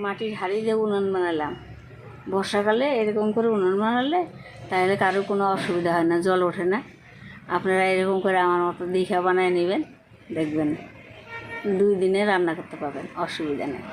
মাটির হাঁড়ি দিয়ে উনুন বানালাম। বর্ষাকালে এরকম করে উনুন বানালে তাহলে কারোর কোনো অসুবিধা হয় না, জল ওঠে না। আপনারা এরকম করে আমার মতো দীঘা বানায় নেবেন, দেখবেন 2 দিনে রান্না করতে পারবেন, অসুবিধা নেই।